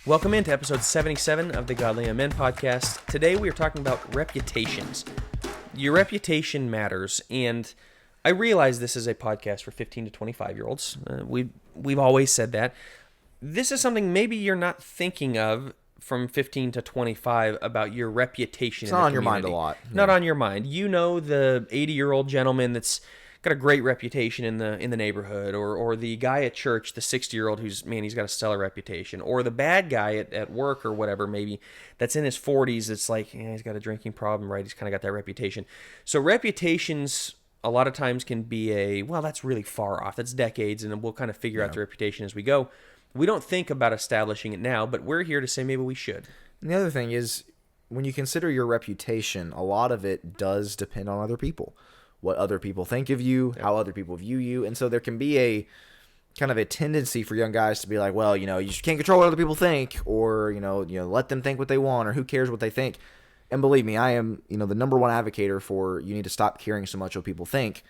Welcome into episode 77 of the Godly Young Men podcast. Today we are talking about reputations. Your reputation matters, and I realize this is a podcast for 15 to 25-year-olds. We've always said that. This is something maybe you're not thinking of from 15 to 25 about your reputation. It's not on your mind a lot. Not on your mind. You know the 80-year-old gentleman that's got a great reputation in the neighborhood, or the guy at church, the 60-year-old he's got a stellar reputation, or the bad guy at work or whatever, maybe that's in his 40s. It's like, he's got a drinking problem, right? He's kind of got that reputation. So reputations a lot of times can be that's really far off. That's decades, and we'll kind of figure out the reputation as we go. We don't think about establishing it now, but we're here to say maybe we should. And the other thing is, when you consider your reputation, a lot of it does depend on other people. What other people think of you, how other people view you. And so there can be a kind of a tendency for young guys to be like, well, you just can't control what other people think, or, let them think what they want, or who cares what they think. And believe me, I am, the number one advocator for you need to stop caring so much what people think.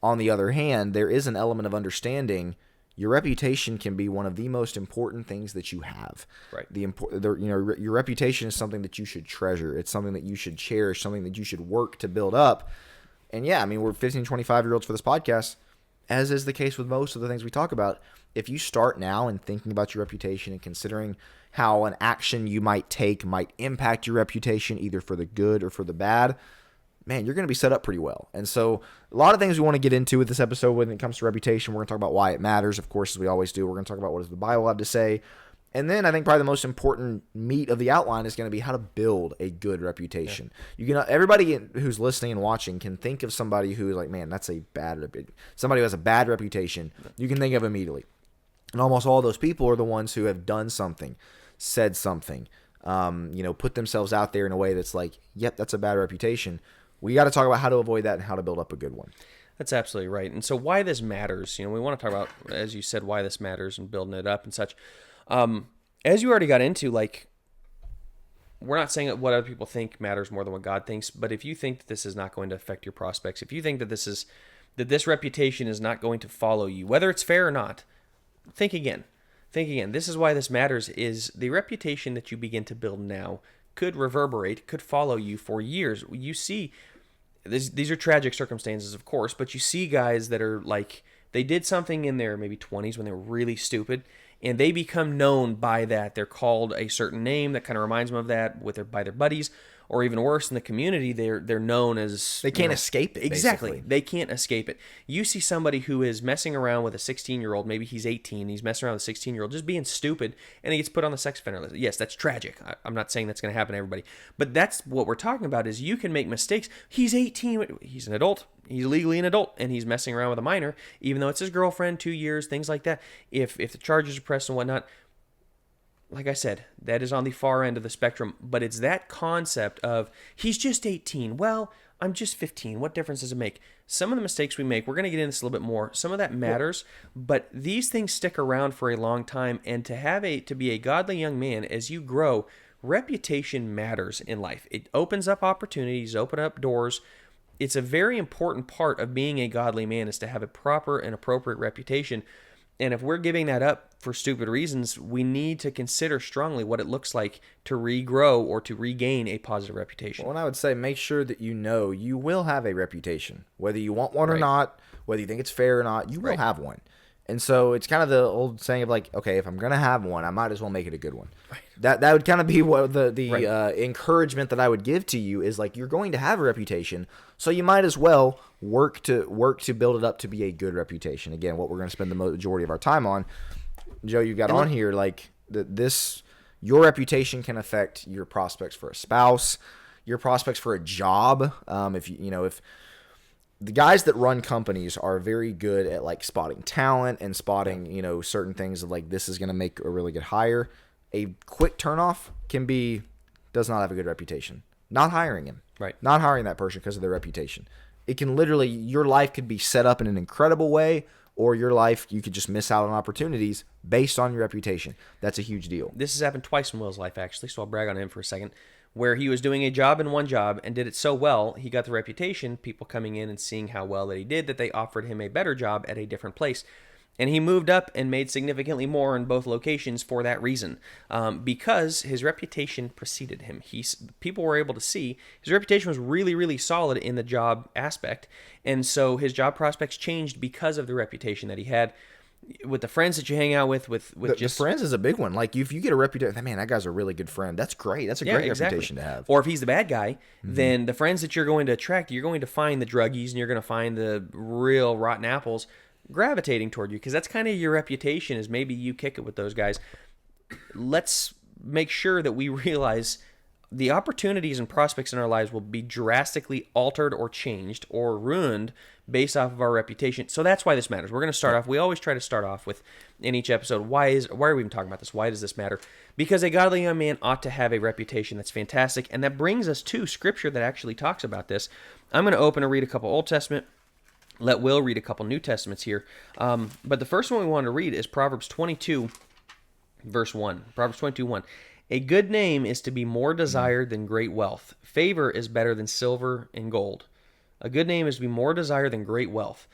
On the other hand, there is an element of understanding your reputation can be one of the most important things that you have. Right. Your reputation is something that you should treasure. It's something that you should cherish, something that you should work to build up. And yeah, we're 15, 25-year-olds for this podcast, as is the case with most of the things we talk about. If you start now and thinking about your reputation and considering how an action you might take might impact your reputation, either for the good or for the bad, man, you're going to be set up pretty well. And so a lot of things we want to get into with this episode when it comes to reputation. We're going to talk about why it matters, of course, as we always do. We're going to talk about what does the Bible have to say. And then I think probably the most important meat of the outline is going to be how to build a good reputation. Yeah. Everybody who's listening and watching can think of somebody who is like, man, that's somebody who has a bad reputation. You can think of immediately. And almost all those people are the ones who have done something, said something, put themselves out there in a way that's like, yep, that's a bad reputation. We got to talk about how to avoid that and how to build up a good one. That's absolutely right. And so why this matters, we want to talk about, as you said, why this matters and building it up and such. As you already got into, we're not saying that what other people think matters more than what God thinks, but if you think that this is not going to affect your prospects, if you think that this reputation is not going to follow you, whether it's fair or not, think again. This is why this matters, is the reputation that you begin to build now could reverberate, could follow you for years. You see, these are tragic circumstances, of course, but you see guys that are like, they did something in their maybe 20s when they were really stupid, and they become known by that. They're called a certain name that kind of reminds them of that by their buddies, or even worse, in the community, they're known as... They can't escape it, Exactly. Basically. They can't escape it. You see somebody who is messing around with a 16-year-old, maybe he's 18, he's messing around with a 16-year-old, just being stupid, and he gets put on the sex offender list. Yes, that's tragic. I'm not saying that's going to happen to everybody, but that's what we're talking about, is you can make mistakes. He's 18, he's an adult, he's legally an adult, and he's messing around with a minor, even though it's his girlfriend, 2 years, things like that. If the charges are pressed and whatnot, like I said, that is on the far end of the spectrum, but it's that concept of, he's just 18. Well, I'm just 15. What difference does it make? Some of the mistakes we make, we're going to get into this a little bit more. Some of that matters, but these things stick around for a long time, and to be a godly young man, as you grow, reputation matters in life. It opens up opportunities, open up doors. It's a very important part of being a godly man, is to have a proper and appropriate reputation. And if we're giving that up for stupid reasons, we need to consider strongly what it looks like to regrow or to regain a positive reputation. Well, and I would say make sure that you will have a reputation. Whether you want one or not, whether you think it's fair or not, you will have one. And so it's kind of the old saying of like, okay, if I'm going to have one, I might as well make it a good one. Right. That would kind of be what the encouragement that I would give to you is, like, you're going to have a reputation, so you might as well work to build it up to be a good reputation. Again, what we're going to spend the majority of our time on. Joe, you've got on here, like, your reputation can affect your prospects for a spouse, your prospects for a job. If the guys that run companies are very good at, like, spotting talent and spotting, certain things of, like, this is going to make a really good hire. A quick turnoff does not have a good reputation. Not hiring him. Right. Not hiring that person because of their reputation. It can literally, your life could be set up in an incredible way, or your life, you could just miss out on opportunities based on your reputation. That's a huge deal. This has happened twice in Will's life, actually, so I'll brag on him for a second, where he was doing a job in one job and did it so well, he got the reputation, people coming in and seeing how well that he did, that they offered him a better job at a different place. And he moved up and made significantly more in both locations for that reason, because his reputation preceded him. People were able to see his reputation was really, really solid in the job aspect, and so his job prospects changed because of the reputation that he had with the friends that you hang out with the friends is a big one. Like if you get a reputation, man, that guy's a really good friend. That's great. That's a great reputation to have. Or if he's the bad guy, then the friends that you're going to attract, you're going to find the druggies and you're going to find the real rotten apples gravitating toward you, because that's kind of your reputation, is maybe you kick it with those guys. Let's make sure that we realize the opportunities and prospects in our lives will be drastically altered or changed or ruined based off of our reputation. So that's why this matters. We're going to start off. We always try to start off with, in each episode, why are we even talking about this? Why does this matter? Because a godly young man ought to have a reputation that's fantastic. And that brings us to scripture that actually talks about this. I'm going to open and read a couple Old Testament. Let Will read a couple New Testaments here. But the first one we want to read is Proverbs 22, verse 1. Proverbs 22, 1. A good name is to be more desired than great wealth. Favor is better than silver and gold. A good name is to be more desired than great wealth.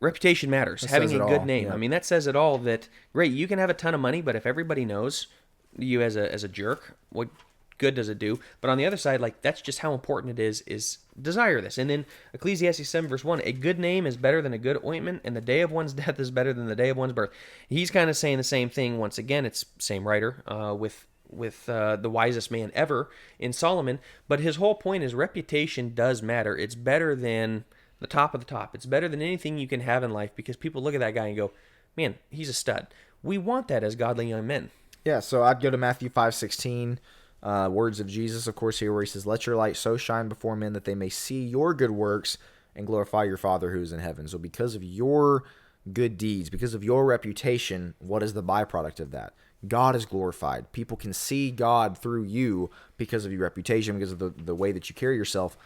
Reputation matters. Having a good name. Yeah. I mean, that says it all. That, great, you can have a ton of money, but if everybody knows you as a jerk, what good does it do? But on the other side, like, that's just how important it is desire this. And then Ecclesiastes 7 verse 1, a good name is better than a good ointment, and the day of one's death is better than the day of one's birth. He's kind of saying the same thing. Once again, it's same writer with the wisest man ever in Solomon. But his whole point is reputation does matter. It's better than the top of the top. It's better than anything you can have in life, because people look at that guy and go, man, he's a stud. We want that as godly young men. Yeah, so I'd go to Matthew 5:16. Words of Jesus, of course, here where he says, let your light so shine before men that they may see your good works and glorify your Father who is in heaven. So because of your good deeds, because of your reputation, what is the byproduct of that? God is glorified. People can see God through you because of your reputation, because of the way that you carry yourself.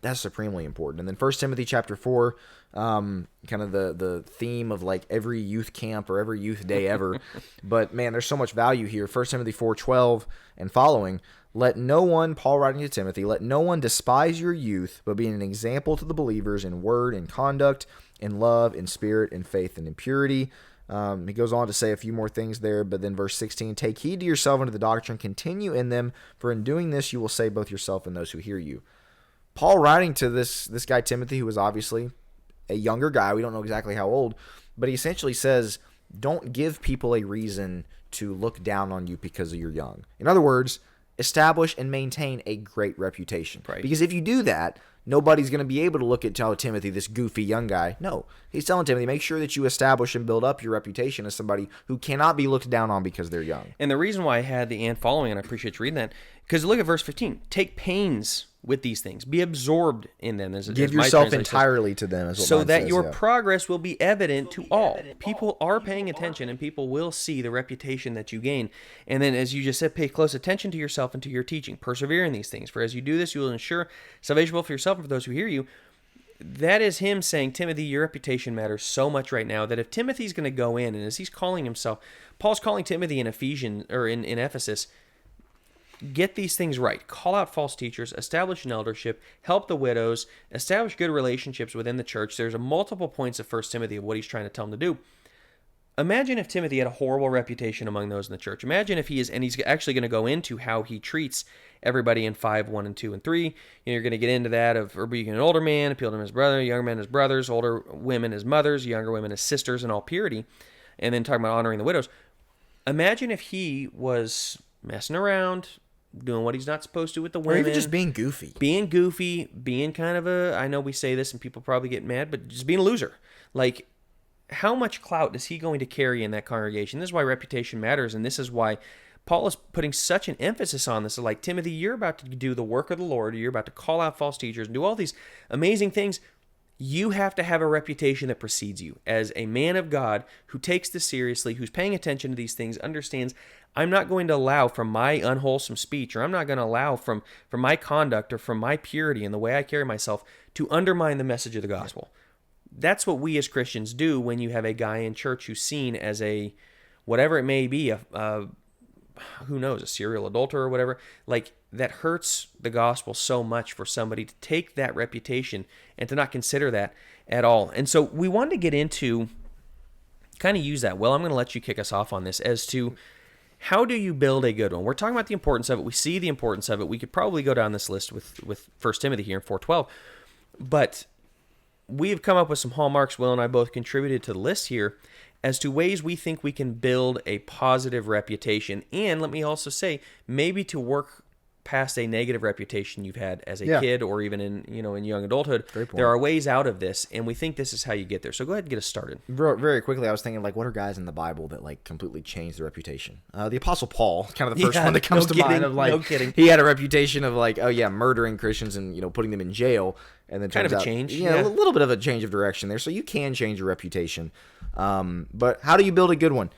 That's supremely important. And then 1 Timothy chapter 4, kind of the theme of like every youth camp or every youth day ever. But man, there's so much value here. 1 Timothy 4:12 and following. Let no one, Paul writing to Timothy, let no one despise your youth, but be an example to the believers in word and conduct, in love, in spirit, in faith, and in purity. He goes on to say a few more things there, but then verse 16, take heed to yourself and to the doctrine, continue in them, for in doing this you will save both yourself and those who hear you. Paul writing to this guy Timothy, who was obviously a younger guy, we don't know exactly how old, but he essentially says, don't give people a reason to look down on you because you're young. In other words, establish and maintain a great reputation. Right. Because if you do that, nobody's going to be able to look at Timothy, this goofy young guy. No, he's telling Timothy, make sure that you establish and build up your reputation as somebody who cannot be looked down on because they're young. And the reason why I had the and following, and I appreciate you reading that, because look at verse 15. Take pains with these things. Be absorbed in them. Give yourself entirely to them. Is what so that says, your progress will be evident to all. People are paying attention, and people will see the reputation that you gain. And then, as you just said, pay close attention to yourself and to your teaching. Persevere in these things. For as you do this, you will ensure salvation both for yourself and for those who hear you. That is him saying, Timothy, your reputation matters so much right now that if Timothy's going to go in, and as he's calling himself, Paul's calling Timothy in Ephesians or in Ephesus, get these things right. Call out false teachers, establish an eldership, help the widows, establish good relationships within the church. There's multiple points of 1 Timothy of what he's trying to tell him to do. Imagine if Timothy had a horrible reputation among those in the church. Imagine if he's actually going to go into how he treats everybody in 5:1 and 2 and 3. You're going to get into that of being an older man, appeal to him as brother, younger men as brothers, older women as mothers, younger women as sisters in all purity, and then talking about honoring the widows. Imagine if he was messing around, doing what he's not supposed to with the women. Or even just being goofy. Being kind of I know we say this and people probably get mad, but just being a loser. Like, how much clout is he going to carry in that congregation? This is why reputation matters, and this is why Paul is putting such an emphasis on this. Like, Timothy, you're about to do the work of the Lord. You're about to call out false teachers and do all these amazing things. You have to have a reputation that precedes you as a man of God who takes this seriously, who's paying attention to these things, understands I'm not going to allow from my unwholesome speech, or I'm not going to allow from my conduct or from my purity and the way I carry myself to undermine the message of the gospel. That's what we as Christians do when you have a guy in church who's seen as a, whatever it may be, who knows, a serial adulterer or whatever. Like, that hurts the gospel so much for somebody to take that reputation and to not consider that at all. And so we wanted to get into kind of use that. Well, I'm going to let you kick us off on this as to how do you build a good one. We're talking about the importance of it. We see the importance of it. We could probably go down this list with 1 Timothy here in 4:12. But we have come up with some hallmarks. Will and I both contributed to the list here as to ways we think we can build a positive reputation. And let me also say, maybe to work past a negative reputation you've had as a kid or even in young adulthood. There are ways out of this, and we think this is how you get there. So go ahead and get us started. Very quickly, I was thinking, like, what are guys in the Bible that, like, completely changed their reputation? The Apostle Paul, kind of the first one that comes to mind of, like, he had a reputation of, like, murdering Christians and, putting them in jail. And then kind of a change. Yeah, a little bit of a change of direction there. So you can change your reputation. But how do you build a good one?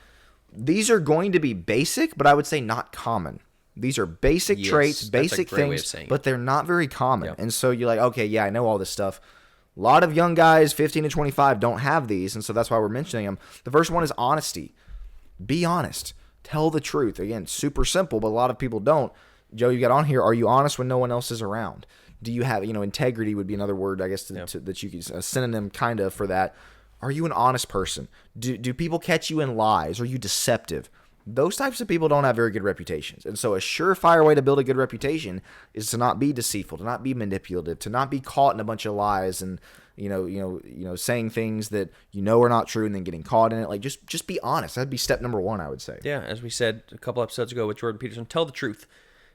These are going to be basic, but I would say not common. These are basic traits, basic things, but they're not very common. Yep. And so you're like, okay, I know all this stuff. A lot of young guys, 15 to 25, don't have these, and so that's why we're mentioning them. The first one is honesty. Be honest. Tell the truth. Again, super simple, but a lot of people don't. Joe, you got on here, are you honest when no one else is around? Do you have, integrity would be another word, I guess, that you could, a synonym kind of for that. Are you an honest person? Do people catch you in lies? Are you deceptive? Those types of people don't have very good reputations. And so a surefire way to build a good reputation is to not be deceitful, to not be manipulative, to not be caught in a bunch of lies and, saying things that are not true and then getting caught in it. Like, just be honest. That'd be step number one, I would say. Yeah, as we said a couple episodes ago with Jordan Peterson, tell the truth.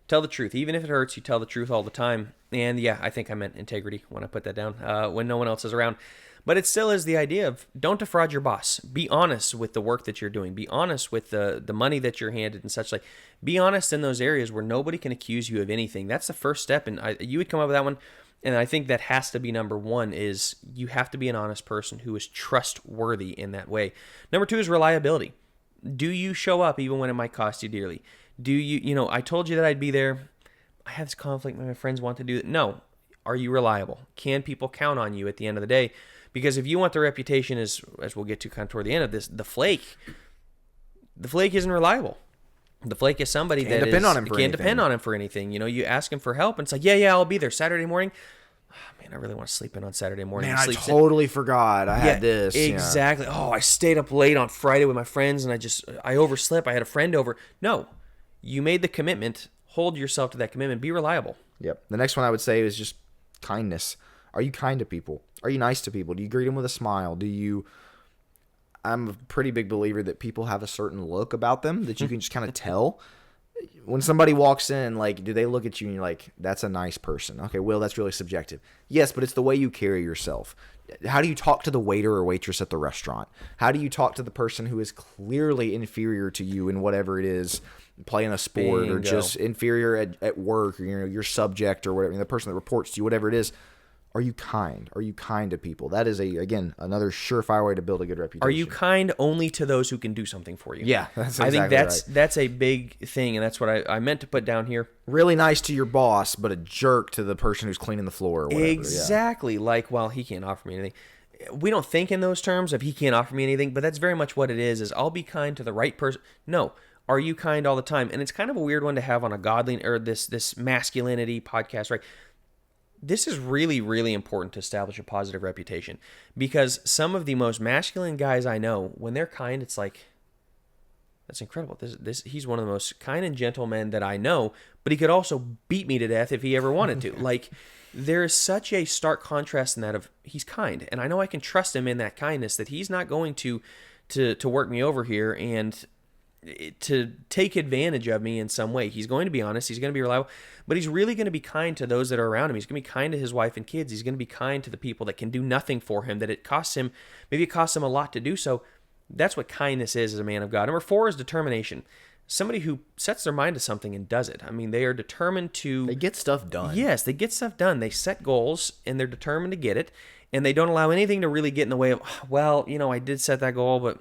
Tell the truth. Even if it hurts, you tell the truth all the time. And yeah, I think I meant integrity when I put that down, when no one else is around. But it still is the idea of don't defraud your boss. Be honest with the work that you're doing. Be honest with the money that you're handed and such. Like, be honest in those areas where nobody can accuse you of anything. That's the first step. And you would come up with that one. And I think that has to be number one is you have to be an honest person who is trustworthy in that way. Number two is reliability. Do you show up even when it might cost you dearly? Do you, I told you that I'd be there. I have this conflict. My friends want to do it. No. Are you reliable? Can people count on you at the end of the day? Because if you want the reputation, as we'll get to kind of toward the end of this, the flake isn't reliable. The flake is somebody that can't depend on him for anything. You ask him for help, and it's like, yeah, I'll be there Saturday morning. Oh, man, I really want to sleep in on Saturday morning. Man, I totally forgot I had this. Exactly. Yeah. Oh, I stayed up late on Friday with my friends, and I overslept. I had a friend over. No, you made the commitment. Hold yourself to that commitment. Be reliable. Yep. The next one I would say is just kindness. Are you kind to people? Are you nice to people? Do you greet them with a smile? I'm a pretty big believer that people have a certain look about them that you can just kind of tell. When somebody walks in, like, do they look at you and you're like, that's a nice person? Okay, Will, that's really subjective. Yes, but it's the way you carry yourself. How do you talk to the waiter or waitress at the restaurant? How do you talk to the person who is clearly inferior to you in whatever it is, playing a sport or just inferior at work or your subject or whatever, the person that reports to you, whatever it is? Are you kind? Are you kind to people? That is, another surefire way to build a good reputation. Are you kind only to those who can do something for you? Yeah, that's exactly I think that's a big thing, and that's what I meant to put down here. Really nice to your boss, but a jerk to the person who's cleaning the floor or whatever. Exactly. Yeah. Like, well, he can't offer me anything. We don't think in those terms of he can't offer me anything, but that's very much what it is I'll be kind to the right person. No. Are you kind all the time? And it's kind of a weird one to have on a godly or this masculinity podcast, right? This is really, really important to establish a positive reputation because some of the most masculine guys I know, when they're kind, it's like, that's incredible. He's one of the most kind and gentle men that I know, but he could also beat me to death if he ever wanted to. Like, there is such a stark contrast in that of he's kind, and I know I can trust him in that kindness that he's not going to work me over here and to take advantage of me in some way. He's going to be honest. He's going to be reliable, but he's really going to be kind to those that are around him. He's going to be kind to his wife and kids. He's going to be kind to the people that can do nothing for him, that it costs him a lot to do so. That's what kindness is as a man of God. Number 4 is determination. Somebody who sets their mind to something and does it. I mean, they are determined to... They get stuff done. Yes, they get stuff done. They set goals, and they're determined to get it, and they don't allow anything to really get in the way of, well, I did set that goal, but...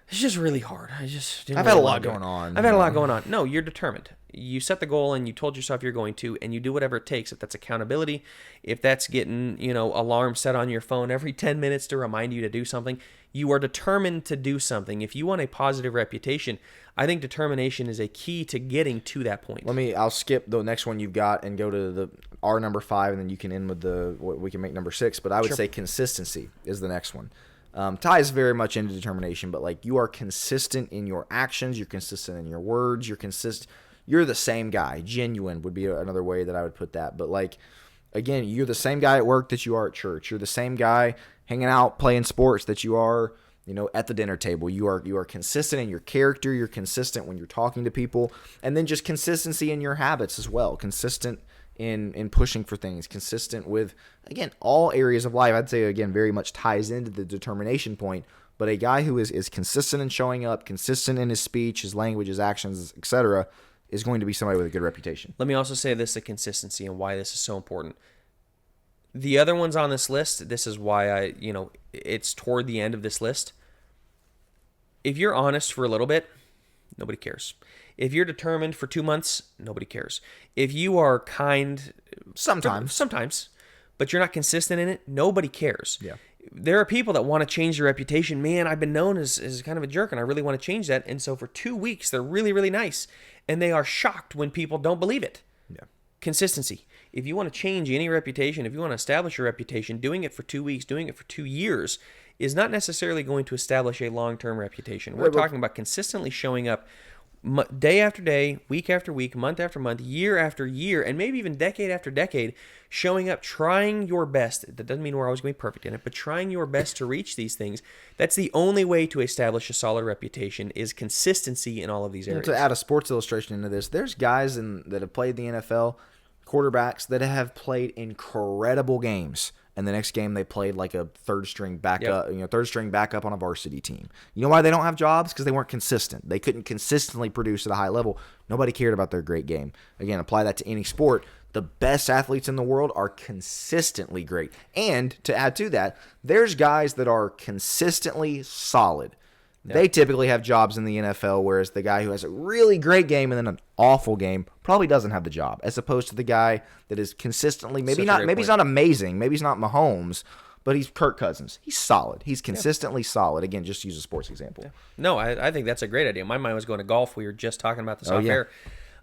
It's just really hard. I've had a lot going on. I've had a lot going on. No, you're determined. You set the goal and you told yourself you're going to, and you do whatever it takes. If that's accountability, if that's getting, alarms set on your phone every 10 minutes to remind you to do something, you are determined to do something. If you want a positive reputation, I think determination is a key to getting to that point. I'll skip the next one you've got and go to our number 5, and then you can end with we can make number 6. But I would say consistency is the next one. ties very much into determination, but like you are consistent in your actions, you're consistent in your words, you're the same guy. Genuine would be another way that I would put that. But like, again, you're the same guy at work that you are at church. You're the same guy hanging out playing sports that you are, at the dinner table. You are consistent in your character. You're consistent when you're talking to people, and then just consistency in your habits as well. Consistent in pushing for things. Consistent with, again, all areas of life. I'd say, again, very much ties into the determination point. But a guy who is consistent in showing up, consistent in his speech, his language, his actions, etc., is going to be somebody with a good reputation. Let me also say this, the consistency and why this is so important. The other ones on this list, this is why it's toward the end of this list. If you're honest for a little bit, nobody cares. If you're determined for 2 months, nobody cares. If you are kind, sometimes, but you're not consistent in it, nobody cares. Yeah. There are people that want to change their reputation. Man, I've been known as kind of a jerk, and I really want to change that. And so for 2 weeks, they're really, really nice. And they are shocked when people don't believe it. Yeah. Consistency. If you want to change any reputation, if you want to establish your reputation, doing it for 2 weeks, doing it for 2 years is not necessarily going to establish a long-term reputation. We're talking about consistently showing up day after day, week after week, month after month, year after year, and maybe even decade after decade, showing up, trying your best. That doesn't mean we're always going to be perfect in it, but trying your best to reach these things. That's the only way to establish a solid reputation, is consistency in all of these areas. To add a sports illustration into this, there's guys that have played the NFL, quarterbacks that have played incredible games, and the next game they played like a third string backup on a varsity team. You know why they don't have jobs? Because they weren't consistent. They couldn't consistently produce at a high level. Nobody cared about their great game. Again, apply that to any sport. The best athletes in the world are consistently great. And to add to that, there's guys that are consistently solid. Yep. They typically have jobs in the NFL, whereas the guy who has a really great game and then an awful game probably doesn't have the job, as opposed to the guy that is consistently, maybe he's not amazing, maybe he's not Mahomes, but he's Kirk Cousins. He's solid. He's consistently solid. Again, just use a sports example. Yeah. No, I think that's a great idea. My mind was going to golf. We were just talking about this off air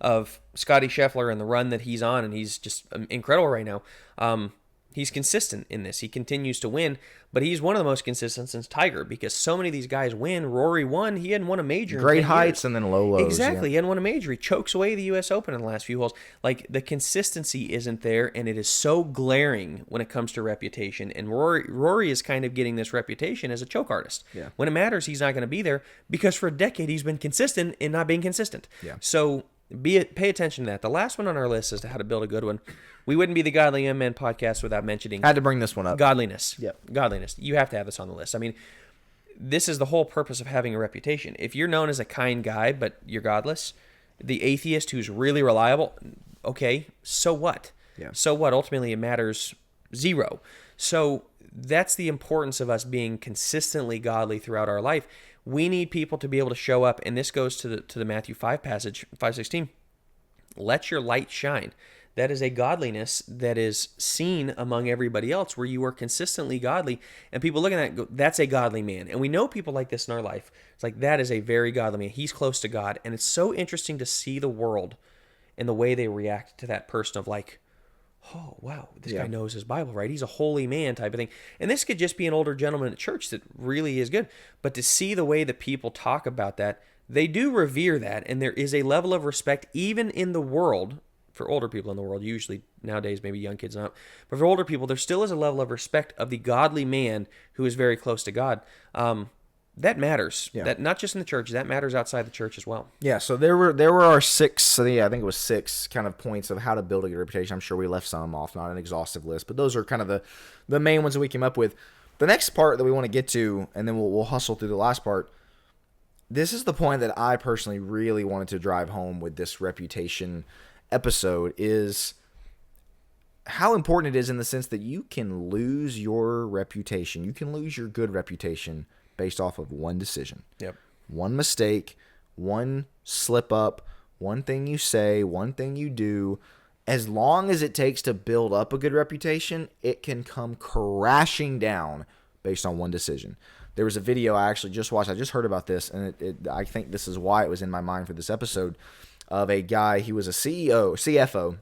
of Scotty Scheffler and the run that he's on, and he's just incredible right now. He's consistent in this. He continues to win, but he's one of the most consistent since Tiger, because so many of these guys win. Rory won. He hadn't won a major. Great heights and then low lows. Exactly. He hadn't won a major. He chokes away the U.S. Open in the last few holes. Like, the consistency isn't there, and it is so glaring when it comes to reputation. And Rory is kind of getting this reputation as a choke artist. Yeah. When it matters, he's not going to be there, because for a decade he's been consistent in not being consistent. Yeah. So pay attention to that. The last one on our list is how to build a good one. We wouldn't be the Godly Young Men podcast without mentioning. I had to bring this one up. Godliness. Yep. Godliness. You have to have this on the list. I mean, this is the whole purpose of having a reputation. If you're known as a kind guy, but you're godless, the atheist who's really reliable, okay, so what? Yeah. So what? Ultimately, it matters zero. So that's the importance of us being consistently godly throughout our life. We need people to be able to show up, and this goes to the Matthew 5 passage, 5:16. Let your light shine. That is a godliness that is seen among everybody else, where you are consistently godly, and people look at that and go, that's a godly man. And we know people like this in our life. It's like, that is a very godly man. He's close to God. And it's so interesting to see the world and the way they react to that person of like, oh, wow, this guy knows his Bible, right? He's a holy man type of thing. And this could just be an older gentleman at church that really is good. But to see the way that people talk about that, they do revere that, and there is a level of respect even in the world. For older people in the world, usually nowadays, maybe young kids not, but for older people, there still is a level of respect of the godly man who is very close to God. That matters. Yeah. That not just in the church, that matters outside the church as well. Yeah, so there were our six. So yeah, I think it was 6 kind of points of how to build a good reputation. I'm sure we left some off, not an exhaustive list, but those are kind of the main ones that we came up with. The next part that we want to get to, and then we'll hustle through the last part. This is the point that I personally really wanted to drive home with this reputation episode, is how important it is, in the sense that you can lose your reputation. You can lose your good reputation based off of one decision. Yep. One mistake, one slip up, one thing you say, one thing you do. As long as it takes to build up a good reputation, it can come crashing down based on one decision. There was a video I actually just watched. I just heard about this, and I think this is why it was in my mind for this episode, of a guy. He was a CFO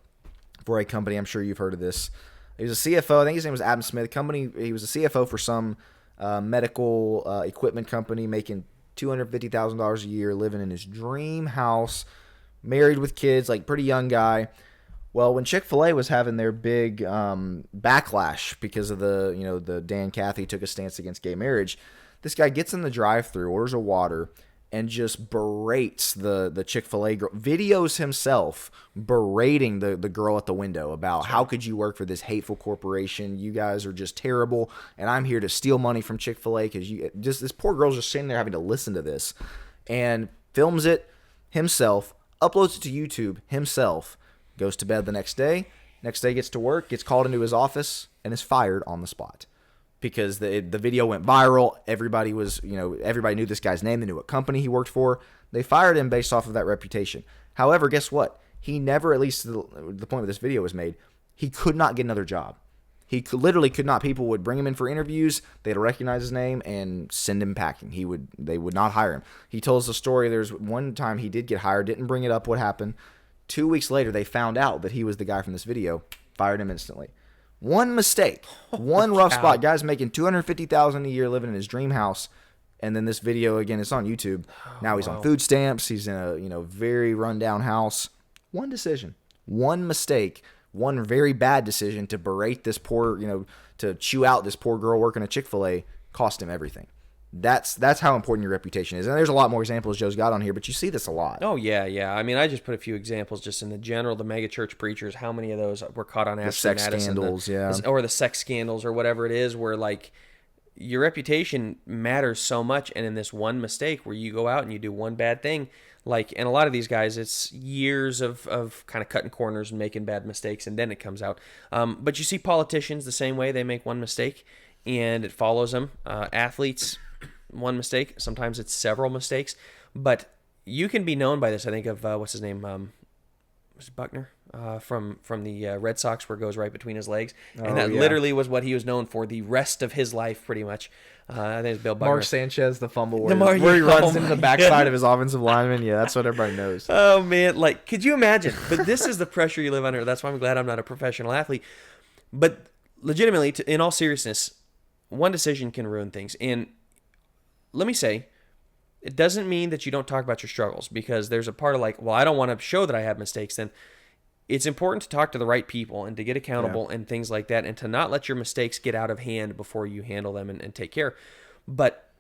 for a company. I'm sure you've heard of this. He was a CFO. I think his name was Adam Smith. He was a CFO for some medical equipment company, making $250,000 a year, living in his dream house, married with kids, like pretty young guy. Well, when Chick-fil-A was having their big backlash because of the Dan Cathy took a stance against gay marriage, this guy gets in the drive-thru, orders a water, and just berates the Chick-fil-A girl, videos himself berating the girl at the window about how could you work for this hateful corporation? You guys are just terrible, and I'm here to steal money from Chick-fil-A because this poor girl's just sitting there having to listen to this, and films it himself, uploads it to YouTube himself, goes to bed the next day. Next day gets to work, gets called into his office, and is fired on the spot. Because the video went viral. Everybody knew this guy's name. They knew what company he worked for. They fired him based off of that reputation. However, guess what? He never, at least the point where this video was made, he could not get another job. Literally could not. People would bring him in for interviews. They'd recognize his name and send him packing. They would not hire him. He tells the story. There's one time he did get hired, didn't bring it up what happened. 2 weeks later, they found out that he was the guy from this video, fired him instantly. One mistake, one rough spot. Guy's making $250,000 a year, living in his dream house, and then this video again. It's on YouTube. Now he's on food stamps. He's in a very rundown house. One decision, one mistake, one very bad decision to berate this poor, to chew out this poor girl working at Chick-fil-A cost him everything. That's how important your reputation is. And there's a lot more examples Joe's got on here, but you see this a lot. Oh, yeah. I mean, I just put a few examples just in the general, the mega church preachers, how many of those were caught on Ashley Madison. The sex scandals, or the sex scandals or whatever it is, where, like, your reputation matters so much, and in this one mistake where you go out and you do one bad thing, like, and a lot of these guys, it's years of kind of cutting corners and making bad mistakes, and then it comes out. But you see politicians the same way. They make one mistake, and it follows them. Athletes, one mistake. Sometimes it's several mistakes. But you can be known by this. I think of, what's his name? Was it Buckner? From the Red Sox, where it goes right between his legs. And that literally was what he was known for the rest of his life, pretty much. I think it's Bill Buckner. Mark Sanchez, the fumble where he runs into the backside of his offensive lineman. Yeah, that's what everybody knows. Oh, man. Like, could you imagine? But this is the pressure you live under. That's why I'm glad I'm not a professional athlete. But legitimately, in all seriousness, one decision can ruin things. And let me say, it doesn't mean that you don't talk about your struggles, because there's a part of like, well, I don't want to show that I have mistakes. Then it's important to talk to the right people and to get accountable and things like that, and to not let your mistakes get out of hand before you handle them and take care. But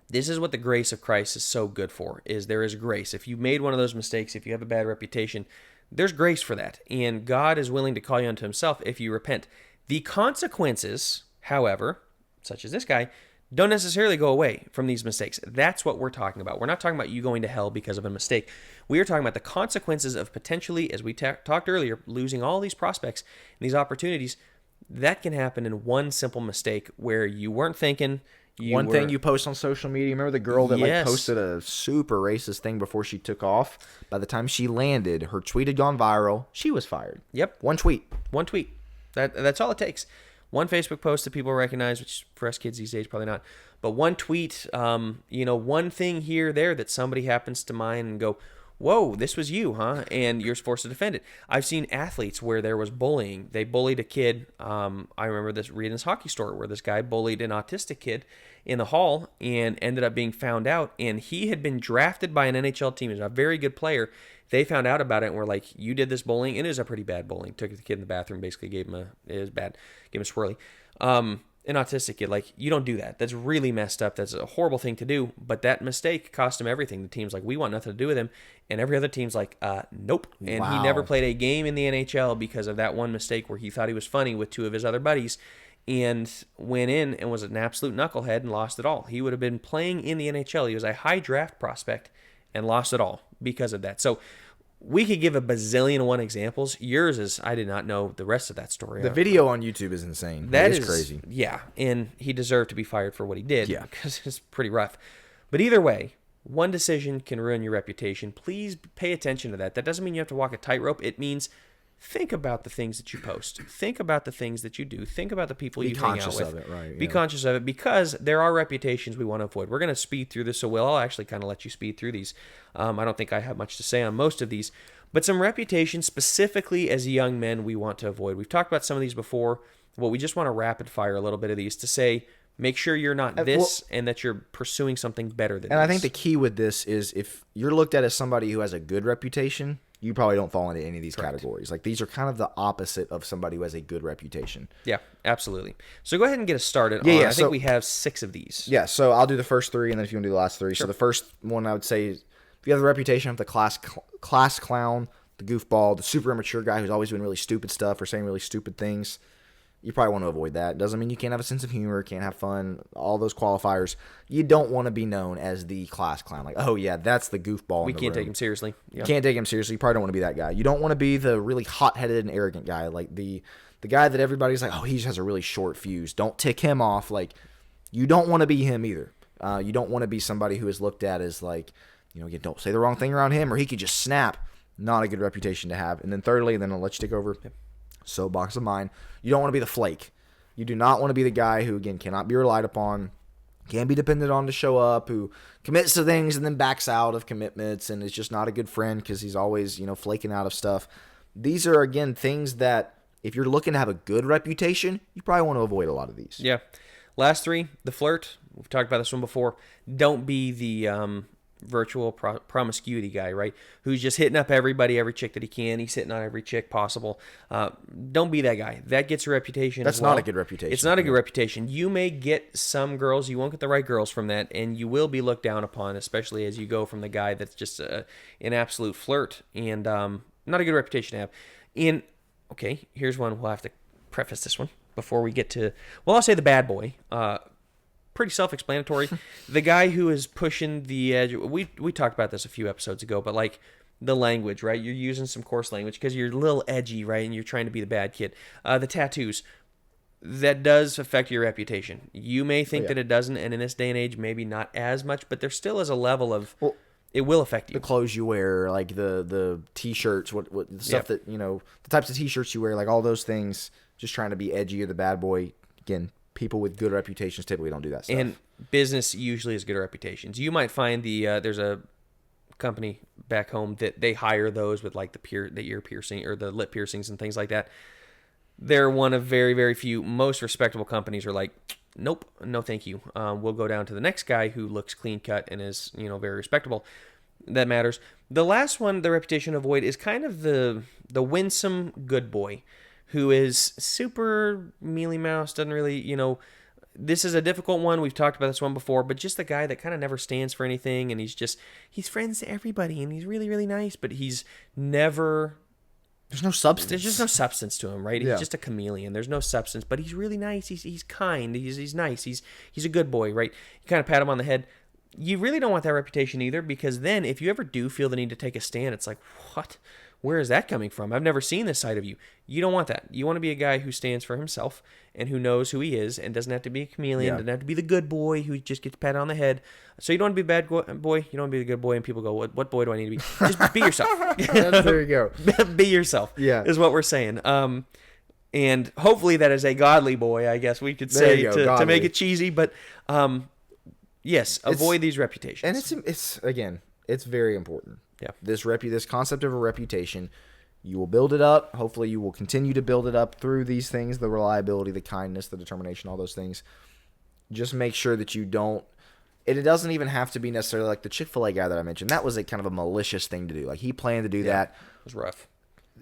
this is what the grace of Christ is so good for, is there is grace. If you made one of those mistakes, if you have a bad reputation, there's grace for that. And God is willing to call you unto himself if you repent. The consequences, however, such as this guy, don't necessarily go away from these mistakes. That's what we're talking about. We're not talking about you going to hell because of a mistake. We are talking about the consequences of potentially, as we talked earlier, losing all these prospects and these opportunities. That can happen in one simple mistake where you weren't thinking. Thing you post on social media. Remember the girl that posted a super racist thing before she took off? By the time she landed, her tweet had gone viral. She was fired. Yep. One tweet. That's all it takes. One Facebook post that people recognize, which for us kids these days, probably not. But one tweet, one thing here or there that somebody happens to mind and go, whoa, this was you, huh? And you're forced to defend it. I've seen athletes where there was bullying. They bullied a kid. I remember reading this hockey story where this guy bullied an autistic kid in the hall and ended up being found out. And he had been drafted by an NHL team. He's a very good player. They found out about it and were like, you did this bullying. And it was a pretty bad bullying. Took the kid in the bathroom, basically gave him a swirly. An autistic kid, like, you don't do that. That's really messed up. That's a horrible thing to do. But that mistake cost him everything. The team's like, we want nothing to do with him. And every other team's like, nope. And he never played a game in the NHL because of that one mistake where he thought he was funny with two of his other buddies and went in and was an absolute knucklehead and lost it all. He would have been playing in the NHL. He was a high draft prospect and lost it all because of that. So we could give a bazillion and one examples. Yours is, I did not know the rest of that story. The video on YouTube is insane. That is crazy. Yeah, and he deserved to be fired for what he did. Yeah. Because it's pretty rough. But either way, one decision can ruin your reputation. Please pay attention to that. That doesn't mean you have to walk a tightrope. It means think about the things that you post. Think about the things that you do. Think about the people you hang out with. Be conscious of it, right? Be conscious of it, because there are reputations we want to avoid. We're going to speed through this, so I'll actually kind of let you speed through these. I don't think I have much to say on most of these, but some reputations specifically as young men we want to avoid. We've talked about some of these before. Well, we just want to rapid fire a little bit of these to say, Make sure you're not this and that you're pursuing something better than And this. I think the key with this is if you're looked at as somebody who has a good reputation, you probably don't fall into any of these categories. Like these are kind of the opposite of somebody who has a good reputation. Yeah, absolutely. So go ahead and get us started. I think we have 6 of these. Yeah, so I'll do the first 3, and then if you want to do the last 3. Sure. So the first one I would say is if you have the reputation of the class clown, the goofball, the super immature guy who's always doing really stupid stuff or saying really stupid things, you probably want to avoid that. Doesn't mean you can't have a sense of humor, can't have fun, all those qualifiers. You don't want to be known as the class clown. Like, oh yeah, that's the goofball. We can't take him seriously. Yeah. You can't take him seriously. You probably don't want to be that guy. You don't want to be the really hot-headed and arrogant guy, like the guy that everybody's like, oh, he just has a really short fuse. Don't tick him off. Like, you don't want to be him either. You don't want to be somebody who is looked at as like, you don't say the wrong thing around him or he could just snap. Not a good reputation to have. And then thirdly, and then I'll let you take over. Yep. Soapbox of mine. You don't want to be the flake. You do not want to be the guy who, again, cannot be relied upon, can be depended on to show up, who commits to things and then backs out of commitments and is just not a good friend because he's always, flaking out of stuff. These are, again, things that if you're looking to have a good reputation, you probably want to avoid a lot of these. Yeah. Last 3, the flirt. We've talked about this one before. Don't be the virtual promiscuity guy, right? Who's just hitting up everybody, every chick that he can. He's hitting on every chick possible. Don't be that guy. That gets a reputation. That's not a good reputation. It's not a good reputation. You may get some girls. You won't get the right girls from that, and you will be looked down upon, especially as you go from the guy that's just an absolute flirt and not a good reputation to have. Okay, here's one. We'll have to preface this one before we get to, I'll say the bad boy. Pretty self-explanatory. The guy who is pushing the edge. We talked about this a few episodes ago, but like the language, right? You're using some coarse language because you're a little edgy, right? And you're trying to be the bad kid. The tattoos, that does affect your reputation. You may think that it doesn't, and in this day and age, maybe not as much, but there still is a level of it will affect you. The clothes you wear, like the t-shirts, what the stuff that the types of t-shirts you wear, like all those things. Just trying to be edgy or the bad boy. Again, people with good reputations typically don't do that stuff. And business usually has good reputations. You might find there's a company back home that they hire those with like the ear piercing or the lip piercings and things like that. They're one of very, very few. Most respectable companies are like, nope, no thank you. We'll go down to the next guy who looks clean cut and is very respectable. That matters. The last one, the reputation to avoid, is kind of the winsome good boy who is super mealy mouse, doesn't really, this is a difficult one. We've talked about this one before, but just the guy that kind of never stands for anything, and he's friends to everybody, and he's really, really nice, but he's never... There's no substance. There's just no substance to him, right? Yeah. He's just a chameleon. There's no substance, but he's really nice. He's kind. He's nice. He's a good boy, right? You kind of pat him on the head. You really don't want that reputation either, because then if you ever do feel the need to take a stand, it's like, what? Where is that coming from? I've never seen this side of you. You don't want that. You want to be a guy who stands for himself and who knows who he is and doesn't have to be a chameleon, doesn't have to be the good boy who just gets patted on the head. So you don't want to be the bad boy. You don't want to be the good boy, and people go, what boy do I need to be? Just be yourself. There you go. Be yourself. Yeah. Is what we're saying. And hopefully that is a godly boy, I guess we could say, to make it cheesy. But yes, avoid these reputations. And it's very important. Yeah. This concept of a reputation, you will build it up. Hopefully you will continue to build it up through these things, the reliability, the kindness, the determination, all those things. Just make sure that you don't, and it doesn't even have to be necessarily like the Chick-fil-A guy that I mentioned. That was a kind of a malicious thing to do. Like he planned to do that. It was rough.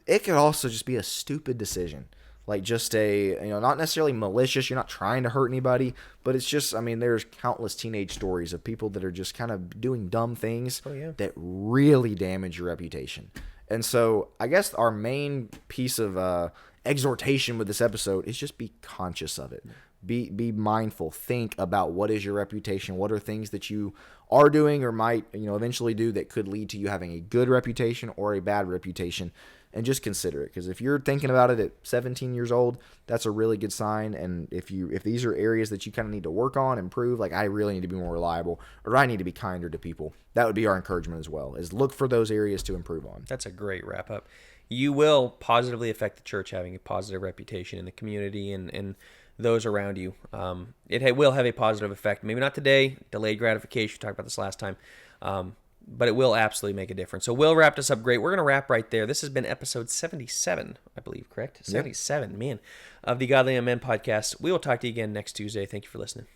It could also just be a stupid decision. Like just not necessarily malicious. You're not trying to hurt anybody, but it's just, there's countless teenage stories of people that are just kind of doing dumb things that really damage your reputation. And so I guess our main piece of exhortation with this episode is just be conscious of it. Be mindful. Think about what is your reputation. What are things that you are doing or might eventually do that could lead to you having a good reputation or a bad reputation. And just consider it, because if you're thinking about it at 17 years old, that's a really good sign. And if these are areas that you kind of need to work on, improve, like I really need to be more reliable, or I need to be kinder to people, that would be our encouragement as well, is look for those areas to improve on. That's a great wrap up. You will positively affect the church having a positive reputation in the community and those around you. It will have a positive effect. Maybe not today. Delayed gratification. We talked about this last time. but it will absolutely make a difference. So Will wrapped us up great. We're going to wrap right there. This has been episode 77, I believe, correct? 77, man, of the Godly Young Men podcast. We will talk to you again next Tuesday. Thank you for listening.